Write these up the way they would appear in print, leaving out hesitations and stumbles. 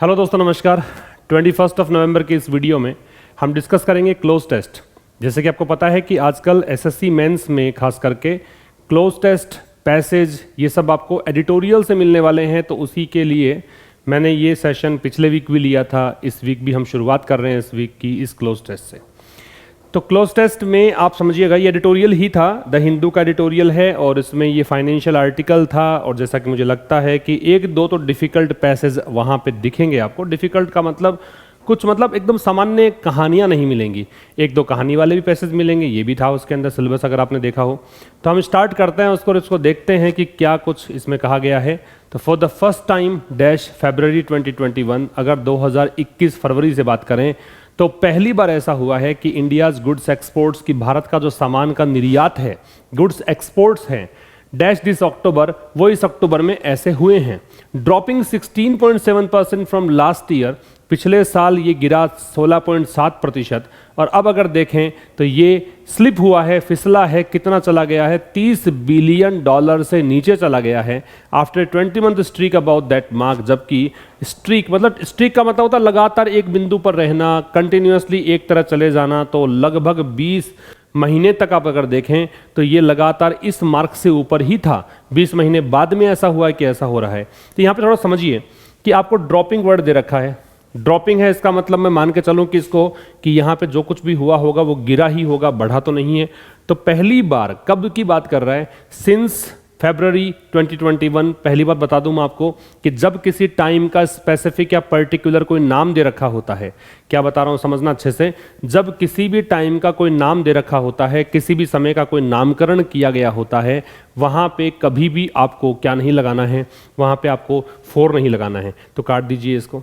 Hello दोस्तों, नमस्कार। 21 नवंबर के इस वीडियो में हम डिस्कस करेंगे क्लोज टेस्ट। जैसे कि आपको पता है कि आजकल एसएससी मेंस में खास करके क्लोज टेस्ट, पैसेज, ये सब आपको एडिटोरियल से मिलने वाले हैं। तो उसी के लिए मैंने ये सेशन पिछले वीक भी लिया था, इस वीक भी हम शुरुआत कर रहे हैं इस वीक की इस क्लोज टेस्ट से। तो क्लोज टेस्ट में आप समझिएगा ये एडिटोरियल ही था, द हिंदू का एडिटोरियल है और इसमें ये फाइनेंशियल आर्टिकल था। और जैसा कि मुझे लगता है कि एक दो तो डिफ़िकल्ट पैसेज वहाँ पे दिखेंगे आपको। डिफ़िकल्ट का मतलब कुछ मतलब एकदम सामान्य कहानियाँ नहीं मिलेंगी, एक दो कहानी वाले भी पैसेज मिलेंगे, ये भी था उसके अंदर सिलेबस अगर आपने देखा हो। तो हम स्टार्ट करते हैं उसको और इसको देखते हैं कि क्या कुछ इसमें कहा गया है। तो for the first time dash फरवरी 2021, अगर 2021 फरवरी से बात करें तो पहली बार ऐसा हुआ है कि इंडियाज गुड्स एक्सपोर्ट्स की, भारत का जो सामान का निर्यात है, गुड्स एक्सपोर्ट्स हैं, डैश दिस अक्टूबर, वो इस अक्टूबर में ऐसे हुए हैं। ड्रॉपिंग 16.7% फ्रॉम लास्ट ईयर, पिछले साल ये गिरा 16.7%। और अब अगर देखें तो ये स्लिप हुआ है, फिसला है, कितना चला गया है, $30 बिलियन से नीचे चला गया है after 20 month streak about that mark. जबकि स्ट्रीक का मतलब होता है लगातार एक बिंदु पर रहना, कंटिन्यूसली एक तरह चले जाना। तो लगभग 20 महीने तक आप अगर देखें तो ये लगातार इस मार्क से ऊपर ही था। 20 महीने बाद में ऐसा हुआ है कि ऐसा हो रहा है। तो यहाँ पे थोड़ा समझिए कि आपको ड्रॉपिंग वर्ड दे रखा है। ड्रॉपिंग है, इसका मतलब मैं मान के चलूं कि इसको कि यहाँ पे जो कुछ भी हुआ होगा वो गिरा ही होगा, बढ़ा तो नहीं है। तो पहली बार कब की बात कर रहा है, सिंस फरवरी 2021। पहली बात बता दूं मैं आपको कि जब किसी टाइम का स्पेसिफिक या पर्टिकुलर कोई नाम दे रखा होता है, क्या बता रहा हूं समझना अच्छे से, जब किसी भी टाइम का कोई नाम दे रखा होता है, किसी भी समय का कोई नामकरण किया गया होता है, वहां पे कभी भी आपको क्या नहीं लगाना है, वहां पे आपको फोर नहीं लगाना है। तो काट दीजिए इसको।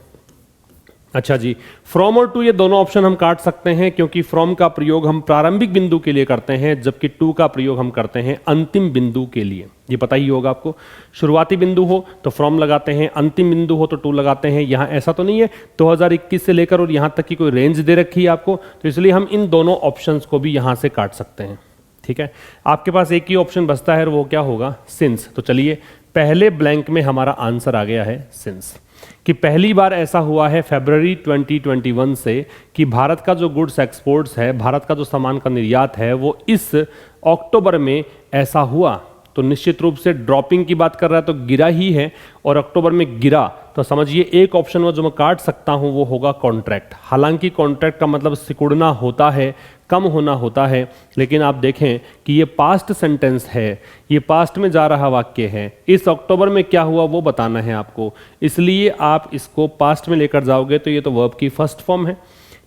अच्छा जी, फ्रॉम और टू ये दोनों ऑप्शन हम काट सकते हैं, क्योंकि फ्रॉम का प्रयोग हम प्रारंभिक बिंदु के लिए करते हैं, जबकि टू का प्रयोग हम करते हैं अंतिम बिंदु के लिए। ये पता ही होगा आपको। शुरुआती बिंदु हो तो फ्रॉम लगाते हैं, अंतिम बिंदु हो तो टू लगाते हैं। यहाँ ऐसा तो नहीं है 2021 से लेकर और यहाँ तक की कोई रेंज दे रखी है आपको, तो इसलिए हम इन दोनों ऑप्शंस को भी यहाँ से काट सकते हैं। ठीक है, आपके पास एक ही ऑप्शन बचता है और वो क्या होगा, सिंस। तो चलिए, पहले ब्लैंक में हमारा आंसर आ गया है सिंस, कि पहली बार ऐसा हुआ है फरवरी 2021 से कि भारत का जो गुड्स एक्सपोर्ट्स है, भारत का जो सामान का निर्यात है, वो इस अक्टूबर में ऐसा हुआ। तो निश्चित रूप से ड्रॉपिंग की बात कर रहा है तो गिरा ही है, और अक्टूबर में गिरा। तो समझिए एक ऑप्शन वो जो मैं काट सकता हूं वो होगा कॉन्ट्रैक्ट। हालांकि कॉन्ट्रैक्ट का मतलब सिकुड़ना होता है, कम होना होता है, लेकिन आप देखें कि ये पास्ट सेंटेंस है, ये पास्ट में जा रहा वाक्य है। इस अक्टूबर में क्या हुआ वो बताना है आपको, इसलिए आप इसको पास्ट में लेकर जाओगे तो ये तो वर्ब की फर्स्ट फॉर्म है।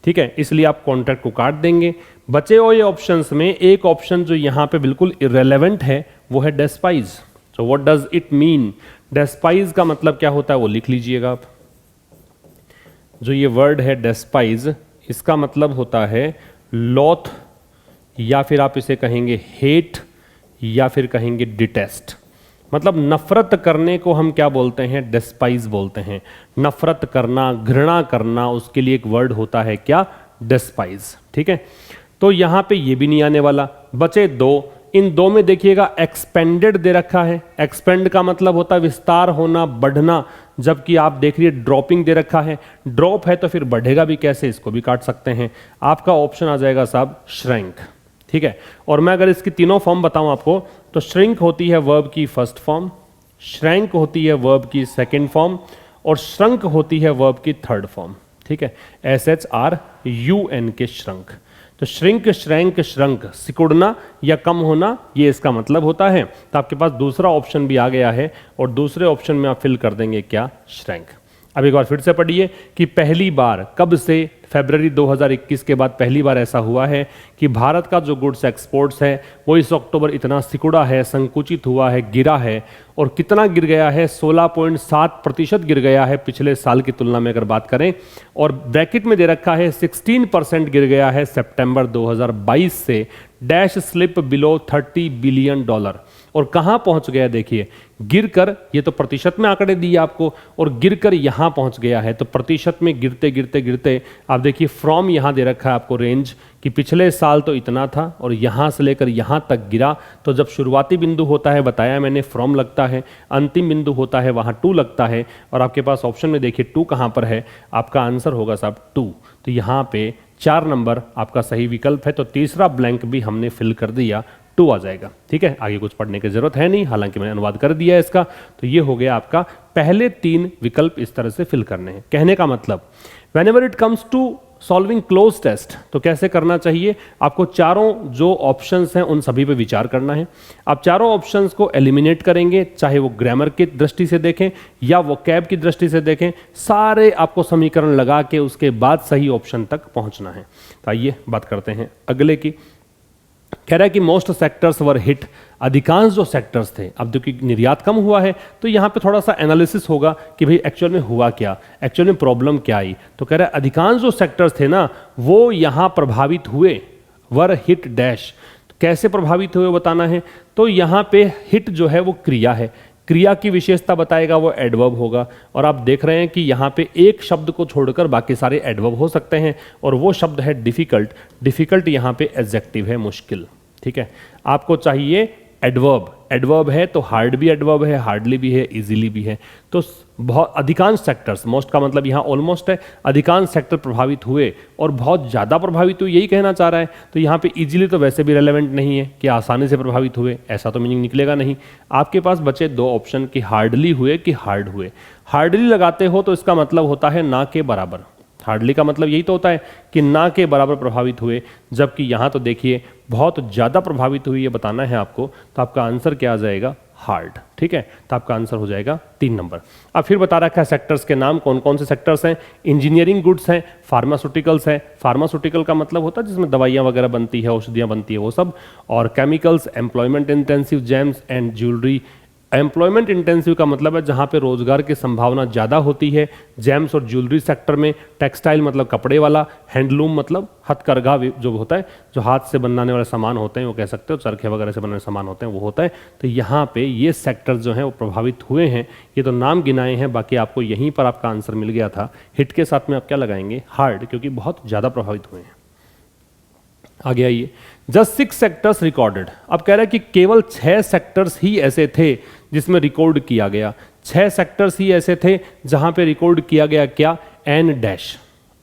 ठीक है, इसलिए आप कॉन्ट्रैक्ट को काट देंगे। बचे हुए ऑप्शंस में एक ऑप्शन जो यहाँ पे बिल्कुल इरेलेवेंट है वो है despise. So what does it mean, despise का मतलब क्या होता है वो लिख लीजिएगा आप। जो ये वर्ड है डेस्पाइज, इसका मतलब होता है लॉथ, या फिर आप इसे कहेंगे हेट, या फिर कहेंगे डिटेस्ट। मतलब नफरत करने को हम क्या बोलते हैं, डेस्पाइज बोलते हैं। नफरत करना, घृणा करना, उसके लिए एक वर्ड होता है क्या, डेस्पाइज। ठीक है, तो यहां पे ये भी नहीं आने वाला। बचे दो, इन दो में देखिएगा एक्सपेंडेड दे रखा है। एक्सपेंड का मतलब होता है विस्तार होना, बढ़ना, जबकि आप देख रहिए ड्रॉपिंग दे रखा है। ड्रॉप है तो फिर बढ़ेगा भी कैसे, इसको भी काट सकते हैं। आपका ऑप्शन आ जाएगा साहब श्रैंक। ठीक है, और मैं अगर इसकी तीनों फॉर्म बताऊं आपको तो श्रिंक होती है वर्ब की फर्स्ट फॉर्म, श्रैंक होती है वर्ब की सेकंड फॉर्म, और श्रंक होती है वर्ब की थर्ड फॉर्म। ठीक है, SHRUN के श्रंक। तो श्रिंक, श्रैंक, श्रंक, सिकुड़ना या कम होना, ये इसका मतलब होता है। तो आपके पास दूसरा ऑप्शन भी आ गया है, और दूसरे ऑप्शन में आप फिल कर देंगे क्या, श्रैंक। अब एक बार फिर से पढ़िए कि पहली बार कब से, फरवरी 2021 के बाद पहली बार ऐसा हुआ है कि भारत का जो गुड्स एक्सपोर्ट्स है वो इस अक्टूबर इतना सिकुड़ा है, संकुचित हुआ है, गिरा है। और कितना गिर गया है, 16.7% गिर गया है पिछले साल की तुलना में अगर बात करें। और ब्रैकेट में दे रखा है 16% गिर गया है सितंबर 2022 से, डैश स्लिप बिलो $30 बिलियन। और कहां पहुंच गया देखिए, गिरकर, ये तो प्रतिशत में आंकड़े दिए आपको, और गिरकर यहां पहुंच गया है। तो प्रतिशत में गिरते गिरते गिरते आप देखिए फ्रॉम यहां दे रखा है आपको रेंज कि पिछले साल तो इतना था और यहाँ से लेकर यहाँ तक गिरा। तो जब शुरुआती बिंदु होता है, बताया मैंने, फ्रॉम लगता है, अंतिम बिंदु होता है वहाँ टू लगता है, और आपके पास ऑप्शन में देखिए टू कहाँ पर है, आपका आंसर होगा साहब टू। तो यहाँ पे 4 नंबर आपका सही विकल्प है। तो तीसरा ब्लैंक भी हमने फिल कर दिया, 2 आ जाएगा। ठीक है, आगे कुछ पढ़ने की जरूरत है नहीं, हालांकि मैंने अनुवाद कर दिया है इसका। तो ये हो गया आपका पहले 3 विकल्प इस तरह से फिल करने हैं। कहने का मतलब whenever it comes to solving cloze test तो कैसे करना चाहिए, आपको चारों जो ऑप्शंस हैं उन सभी पे विचार करना है। आप चारों ऑप्शंस को एलिमिनेट करेंगे, चाहे वो ग्रामर की दृष्टि से देखें या वो कैब की दृष्टि से देखें, सारे आपको समीकरण लगा के उसके बाद सही ऑप्शन तक पहुंचना है। तो आइए बात करते हैं अगले की। कह रहा है कि मोस्ट सेक्टर्स वर हिट, अधिकांश जो सेक्टर्स थे, अब जो कि निर्यात कम हुआ है तो यहाँ पे थोड़ा सा एनालिसिस होगा कि भाई एक्चुअल में हुआ क्या, एक्चुअल में प्रॉब्लम क्या आई। तो कह रहा है अधिकांश जो सेक्टर्स थे ना वो यहाँ प्रभावित हुए, वर हिट डैश। कैसे प्रभावित हुए बताना है। तो यहाँ पे हिट जो है वो क्रिया है, क्रिया की विशेषता बताएगा वो एडवर्ब होगा। और आप देख रहे हैं कि यहाँ पे एक शब्द को छोड़कर बाकी सारे एडवर्ब हो सकते हैं, और वो शब्द है डिफिकल्ट। डिफिकल्ट यहाँ पे एडजेक्टिव है, मुश्किल। ठीक है, आपको चाहिए एडवर्ब, एडवर्ब है तो हार्ड भी एडवर्ब है, हार्डली भी है, इजीली भी है। तो बहुत अधिकांश सेक्टर्स, मोस्ट का मतलब यहाँ ऑलमोस्ट है, अधिकांश सेक्टर प्रभावित हुए और बहुत ज़्यादा प्रभावित हुए, यही कहना चाह रहा है। तो यहाँ पे इजीली तो वैसे भी रेलेवेंट नहीं है कि आसानी से प्रभावित हुए, ऐसा तो मीनिंग निकलेगा नहीं। आपके पास बचे 2 ऑप्शन कि हार्डली हुए कि हार्ड हुए। हार्डली लगाते हो तो इसका मतलब होता है ना के बराबर, हार्डली का मतलब यही तो होता है कि ना के बराबर प्रभावित हुए, जबकि यहाँ तो देखिए बहुत ज़्यादा प्रभावित हुई, ये बताना है आपको। तो आपका आंसर क्या आ जाएगा, हार्ड। ठीक है, तो आपका आंसर हो जाएगा 3 नंबर। अब फिर बता रखा है सेक्टर्स के नाम, कौन कौन से सेक्टर्स हैं। इंजीनियरिंग गुड्स हैं, फार्मास्यूटिकल्स है, फार्मास्यूटिकल का मतलब होता है जिसमें दवाइयाँ वगैरह बनती है, औषधियाँ बनती है, वो सब। और chemicals, employment intensive, James and jewellery. Employment intensive का मतलब है जहाँ पे रोजगार की संभावना ज़्यादा होती है, जेम्स और ज्वेलरी सेक्टर में। टेक्सटाइल मतलब कपड़े वाला, हैंडलूम मतलब हथकरघा जो होता है, जो हाथ से बनाने वाले सामान होते हैं, वो कह सकते हो चरखे वगैरह से बनाने सामान होते हैं, वो होता है। तो यहाँ पे ये सेक्टर्स जो हैं वो प्रभावित हुए हैं। ये तो नाम गिनाए हैं, बाकी आपको यहीं पर आपका आंसर मिल गया था। हिट के साथ में आप क्या लगाएंगे, हार्ड, क्योंकि बहुत ज़्यादा प्रभावित हुए हैं। आगे आइए, जस्ट 6 सेक्टर्स रिकॉर्डेड। अब कह रहा है कि केवल 6 सेक्टर्स ही ऐसे थे जिसमें रिकॉर्ड किया गया। 6 सेक्टर्स ही ऐसे थे जहां पे रिकॉर्ड किया गया क्या, एन डैश,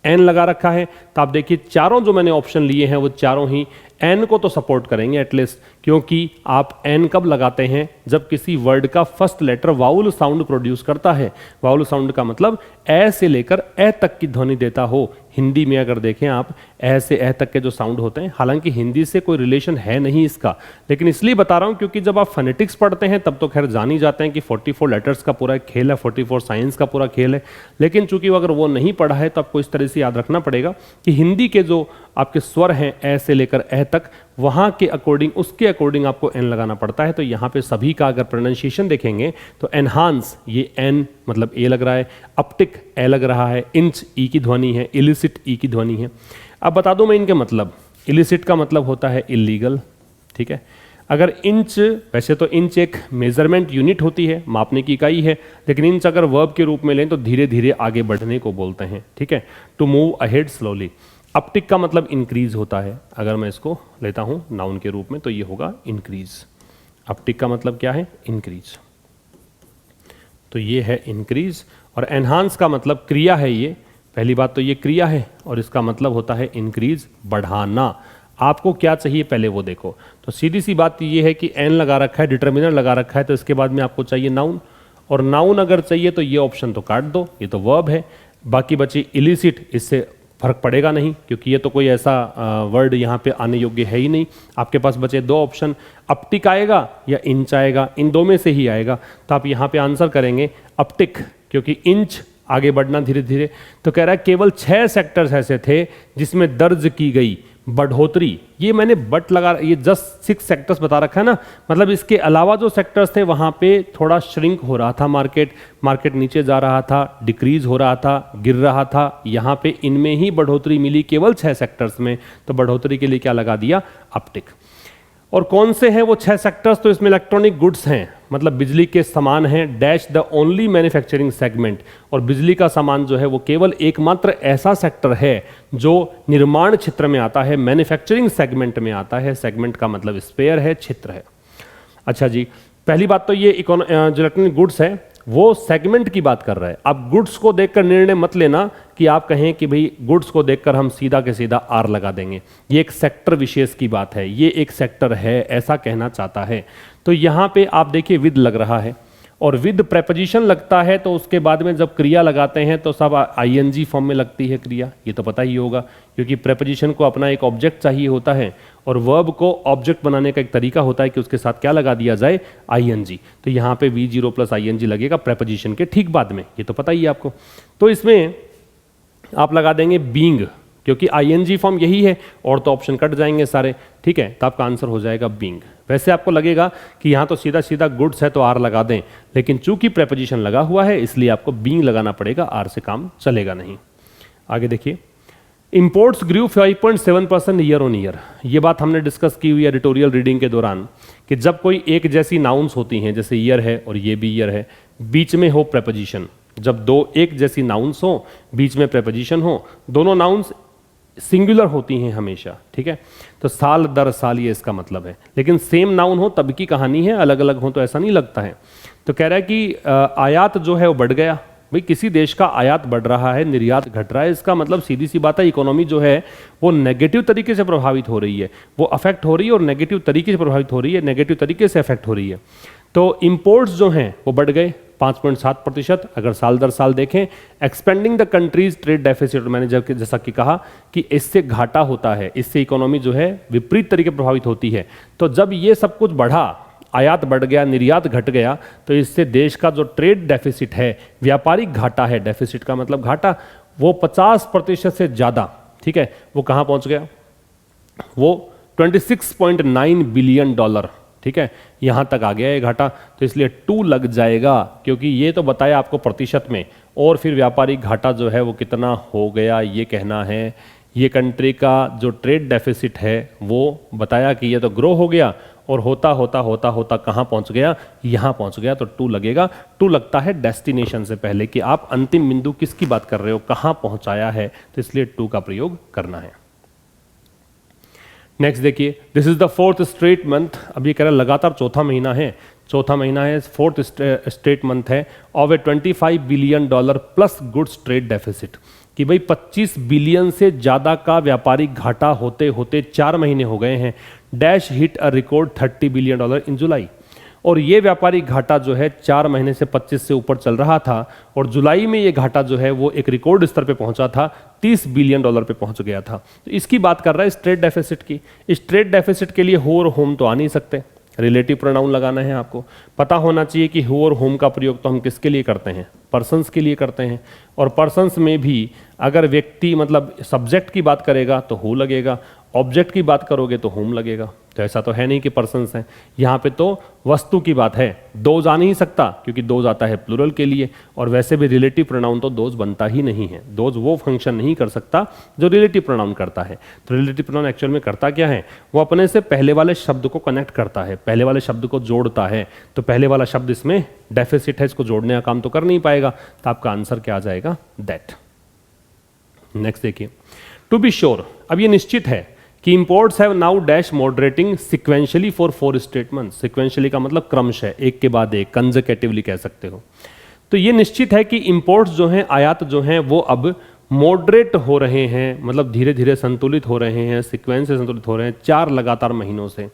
एन लगा रखा है। तो आप देखिए चारों जो मैंने ऑप्शन लिए हैं वो चारों ही एन को तो सपोर्ट करेंगे एटलीस्ट, क्योंकि आप एन कब लगाते हैं, जब किसी वर्ड का first letter vowel sound produce करता है। वाउल साउंड का मतलब ए से लेकर ए तक की ध्वनि देता हो। हिंदी में अगर देखें आप, ए से ए तक के जो साउंड होते हैं, हालांकि हिंदी से कोई रिलेशन है नहीं इसका, लेकिन इसलिए बता रहा हूं क्योंकि जब आप फोनेटिक्स पढ़ते हैं तब तो खैर जान ही जाते हैं कि 44 लेटर्स का पूरा खेल है, 44 साइंस का पूरा खेल है। लेकिन चूंकि अगर वो नहीं पढ़ा है तो आपको इस तरह से याद रखना पड़ेगा कि हिंदी के जो आपके स्वर हैं ए से लेकर ए तक, वहां के अकॉर्डिंग, उसके अकॉर्डिंग आपको एन लगाना पड़ता है। तो यहाँ पे सभी का अगर प्रोनाउंसिएशन देखेंगे तो एनहांस, ये एन मतलब ए लग रहा है, अपटिक ए लग रहा है, इंच ई की ध्वनि है, इलिसिट ई की ध्वनि है। अब बता दूं मैं इनके मतलब। इलिसिट का मतलब होता है इलीगल। ठीक है, अगर इंच, वैसे तो इंच एक मेजरमेंट यूनिट होती है, मापने की इकाई है, लेकिन इंच अगर वर्ब के रूप में लें तो धीरे धीरे आगे बढ़ने को बोलते हैं। ठीक है, to move ahead slowly. Uptick का मतलब इंक्रीज होता है, अगर मैं इसको लेता हूं नाउन के रूप में तो ये होगा इंक्रीज। अपटिक का मतलब क्या है, इंक्रीज, तो ये है इंक्रीज। और एनहांस का मतलब क्रिया है, ये पहली बात तो ये क्रिया है और इसका मतलब होता है इंक्रीज, बढ़ाना। आपको क्या चाहिए पहले वो देखो। तो सीधी सी बात ये है कि एन लगा रखा है, डिटर्मिनर लगा रखा है, तो इसके बाद में आपको चाहिए नाउन, और नाउन अगर चाहिए तो ये ऑप्शन तो काट दो, ये तो वर्ब है। बाकी बची इलिसिट, इससे फर्क पड़ेगा नहीं क्योंकि ये तो कोई ऐसा वर्ड यहाँ पे आने योग्य है ही नहीं। आपके पास बचे 2 ऑप्शन, अपटिक आएगा या इंच आएगा, इन 2 में से ही आएगा। तो आप यहाँ पे आंसर करेंगे अपटिक, क्योंकि इंच आगे बढ़ना धीरे धीरे। तो कह रहा है केवल 6 सेक्टर्स ऐसे थे जिसमें दर्ज की गई बढ़ोतरी। ये मैंने बट लगा, ये जस्ट 6 सेक्टर्स बता रखा है ना, मतलब इसके अलावा जो सेक्टर्स थे वहां पे थोड़ा श्रिंक हो रहा था, मार्केट नीचे जा रहा था, डिक्रीज हो रहा था, गिर रहा था। यहाँ पे इनमें ही बढ़ोतरी मिली केवल 6 सेक्टर्स में, तो बढ़ोतरी के लिए क्या लगा दिया, अपटिक। और कौन से हैं वो 6 सेक्टर्स? तो इसमें इलेक्ट्रॉनिक गुड्स हैं, मतलब बिजली के सामान हैं, dash the only manufacturing segment. और बिजली का सामान जो है वो केवल एकमात्र ऐसा सेक्टर है जो निर्माण क्षेत्र में आता है, मैन्युफैक्चरिंग सेगमेंट में आता है। सेगमेंट का मतलब स्पेयर है, क्षेत्र है। अच्छा जी, पहली बात तो ये जो इलेक्ट्रॉनिक गुड्स है वो सेगमेंट की बात कर रहा है। आप गुड्स को देखकर निर्णय मत लेना कि आप कहें कि भाई गुड्स को देखकर हम सीधा के सीधा आर लगा देंगे। ये एक सेक्टर विशेष की बात है, ये एक सेक्टर है, ऐसा कहना चाहता है। तो यहाँ पे आप देखिए विद लग रहा है, और विद प्रेपोजिशन लगता है तो उसके बाद में जब क्रिया लगाते हैं तो सब आईएनजी फॉर्म में लगती है क्रिया, ये तो पता ही होगा, क्योंकि प्रेपोजिशन को अपना एक ऑब्जेक्ट चाहिए होता है और वर्ब को ऑब्जेक्ट बनाने का एक तरीका होता है कि उसके साथ क्या लगा दिया जाए, आईएनजी। तो यहाँ पे V0 प्लस आईएनजी लगेगा प्रेपोजिशन के ठीक बाद में, ये तो पता ही है आपको। तो इसमें आप लगा देंगे बीइंग, क्योंकि आईएनजी फॉर्म यही है, और तो ऑप्शन कट जाएंगे सारे, ठीक है। तो आपका आंसर हो जाएगा बीइंग। वैसे आपको लगेगा कि यहाँ तो सीधा सीधा गुड्स है तो आर लगा दें, लेकिन चूंकि प्रेपोजिशन लगा हुआ है इसलिए आपको बीइंग लगाना पड़ेगा, आर से काम चलेगा नहीं। आगे देखिए, imports grew 5.7% year on year. ये बात हमने डिस्कस की हुई एडिटोरियल रीडिंग के दौरान कि जब कोई एक जैसी नाउन्स होती हैं, जैसे ईयर है और ये भी ईयर है, बीच में हो प्रेपोजिशन, जब दो एक जैसी नाउन्स हो बीच में प्रेपोजिशन हो, दोनों नाउन्स सिंगुलर होती हैं हमेशा, ठीक है। तो साल दर साल ये इसका मतलब है, लेकिन सेम नाउन हो तब की कहानी है, अलग अलग हो तो ऐसा नहीं लगता है। तो कह रहा है कि आयात जो है वो बढ़ गया। भाई किसी देश का आयात बढ़ रहा है, निर्यात घट रहा है, इसका मतलब सीधी सी बात है इकोनॉमी जो है वो नेगेटिव तरीके से प्रभावित हो रही है, वो अफेक्ट हो रही है और नेगेटिव तरीके से प्रभावित हो रही है, नेगेटिव तरीके से अफेक्ट हो रही है। तो इंपोर्ट्स जो हैं वो बढ़ गए 5.7%। अगर साल दर साल देखें, expanding the countries trade deficit, मैंने जैसा कि कहा कि इससे घाटा होता है, इससे इकोनॉमी जो है विपरीत तरीके प्रभावित होती है। तो जब ये सब कुछ बढ़ा, आयात बढ़ गया, निर्यात घट गया, तो इससे देश का जो ट्रेड डेफिसिट है, व्यापारिक घाटा है, डेफिसिट का मतलब घाटा, वो 50% से ज़्यादा, ठीक है, वो कहाँ पहुँच गया, वो $26.9 बिलियन, ठीक है, यहां तक आ गया ये घाटा। तो इसलिए 2 लग जाएगा, क्योंकि ये तो बताया आपको प्रतिशत में, और फिर व्यापारिक घाटा जो है वो कितना हो गया ये कहना है। ये कंट्री का जो ट्रेड डेफिसिट है वो बताया कि ये तो ग्रो हो गया और होता होता होता होता कहाँ पहुंच गया, यहां पहुंच गया। तो 2 लगेगा। 2 लगता है डेस्टिनेशन से पहले कि आप अंतिम बिंदु किसकी बात कर रहे हो, कहां पहुंचाया है, तो इसलिए 2 का प्रयोग करना है। नेक्स्ट देखिए, this is the 4th straight month. अब ये कह रहा है लगातार चौथा महीना है, 4th स्ट्रेट मंथ है of A $25 billion plus goods trade deficit, कि भाई 25 बिलियन से ज़्यादा का व्यापारिक घाटा होते होते 4 महीने हो गए हैं। Dash hit a record $30 billion in July. और ये व्यापारिक घाटा जो है 4 महीने से 25 से ऊपर चल रहा था, और जुलाई में ये घाटा जो है वो एक रिकॉर्ड स्तर पे पहुंचा था, $30 बिलियन पे पहुंच गया था। तो इसकी बात कर रहा है इस ट्रेड डेफिसिट की। इस ट्रेड डेफिसिट के लिए हो और होम तो आ नहीं सकते, रिलेटिव प्रोनाउन लगाना है। आपको पता होना चाहिए कि हो और होम का प्रयोग तो हम किसके लिए करते हैं, पर्सन्स के लिए करते हैं। और पर्सन्स में भी अगर व्यक्ति मतलब सब्जेक्ट की बात करेगा तो हो लगेगा, ऑब्जेक्ट की बात करोगे तो होम लगेगा। तो ऐसा तो है नहीं कि पर्सन्स हैं, यहाँ पे तो वस्तु की बात है। दोज आ नहीं सकता क्योंकि दोज आता है प्लूरल के लिए, और वैसे भी रिलेटिव प्रोनाउन तो दोज बनता ही नहीं है। दोज वो फंक्शन नहीं कर सकता जो रिलेटिव प्रोनाउन करता है। तो रिलेटिव प्रोनाउन एक्चुअल में करता क्या है, वो अपने से पहले वाले शब्द को कनेक्ट करता है, पहले वाले शब्द को जोड़ता है। तो पहले वाला शब्द इसमें डेफिसिट है, इसको जोड़ने का काम तो कर नहीं पाएगा। तो आपका आंसर क्या आ जाएगा, दैट। नेक्स्ट देखिए, टू बी श्योर, अब ये निश्चित है कि imports have now dash moderating sequentially for 4 straight months. Sequentially का मतलब क्रमश है, एक के बाद एक, कंसेक्यूटिवली कह सकते हो। तो ये निश्चित है कि इंपोर्ट्स जो हैं, आयात जो हैं, वो अब मॉडरेट हो रहे हैं, मतलब धीरे धीरे संतुलित हो रहे हैं, सीक्वेंस से संतुलित हो रहे हैं 4 लगातार महीनों से।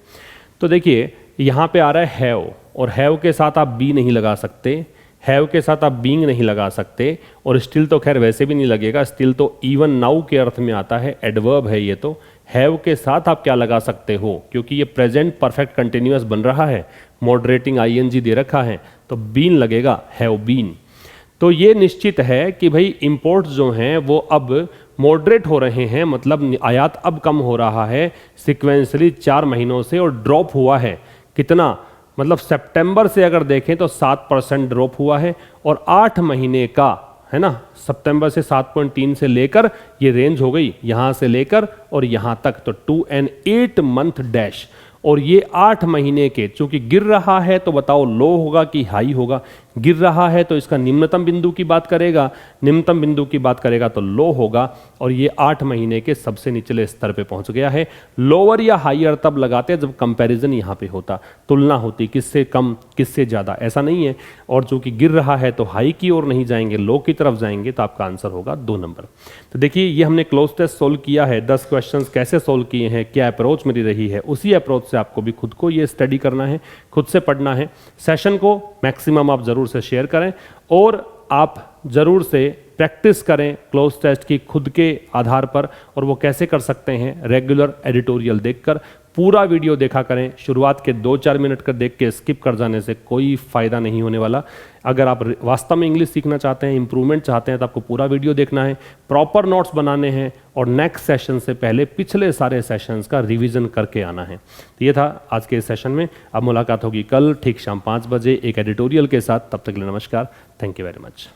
तो देखिए यहाँ पे आ रहा है हैव, और हैव के साथ आप बी नहीं लगा सकते, हैव के साथ आप बीइंग नहीं लगा सकते, और स्टिल तो खैर वैसे भी नहीं लगेगा, स्टिल तो इवन नाउ के अर्थ में आता है, एडवर्ब है ये। तो हैव के साथ आप क्या लगा सकते हो, क्योंकि ये प्रेजेंट परफेक्ट कंटिन्यूअस बन रहा है, मॉडरेटिंग आईएनजी दे रखा है, तो बीन लगेगा, हैव बीन। तो ये निश्चित है कि भाई इंपोर्ट्स जो हैं वो अब मॉडरेट हो रहे हैं, मतलब आयात अब कम हो रहा है सिक्वेंसली 4 महीनों से, और ड्रॉप हुआ है कितना, मतलब सितंबर से अगर देखें तो 7% ड्रॉप हुआ है, और 8 महीने का है ना, सितंबर से 7.3 से लेकर ये रेंज हो गई यहाँ से लेकर और यहाँ तक, तो 2 and 8 month डैश। और ये 8 महीने के, चूंकि गिर रहा है तो बताओ लो होगा कि हाई होगा। गिर रहा है तो इसका निम्नतम बिंदु की बात करेगा, निम्नतम बिंदु की बात करेगा तो लो होगा, और ये 8 महीने के सबसे निचले स्तर पे पहुंच गया है। लोअर या हायर तब लगाते हैं जब कंपैरिजन यहां पे होता, तुलना होती किससे कम किससे ज्यादा, ऐसा नहीं है। और चूंकि गिर रहा है तो हाई की ओर नहीं जाएंगे, लो की तरफ जाएंगे, तो आपका आंसर होगा 2 नंबर। तो देखिए ये हमने क्लोज टेस्ट सोल्व किया है, 10 क्वेश्चंस कैसे सोल्व किए हैं, क्या अप्रोच मेरी रही है, उसी अप्रोच से आपको भी खुद को ये स्टडी करना है, खुद से पढ़ना है। सेशन को मैक्सिमम आप जरूर से शेयर करें और आप जरूर से प्रैक्टिस करें क्लोज टेस्ट की खुद के आधार पर। और वो कैसे कर सकते हैं, रेगुलर एडिटोरियल देखकर। पूरा वीडियो देखा करें, शुरुआत के 2-4 मिनट का देख के स्किप कर जाने से कोई फायदा नहीं होने वाला। अगर आप वास्तव में इंग्लिश सीखना चाहते हैं, इंप्रूवमेंट चाहते हैं, तो आपको पूरा वीडियो देखना है, प्रॉपर नोट्स बनाने हैं और नेक्स्ट सेशन से पहले पिछले सारे सेशंस का रिवीजन करके आना है। तो ये था आज के इस सेशन में। अब मुलाकात होगी कल ठीक शाम 5 बजे एक एडिटोरियल के साथ। तब तक के लिए नमस्कार, थैंक यू वेरी मच।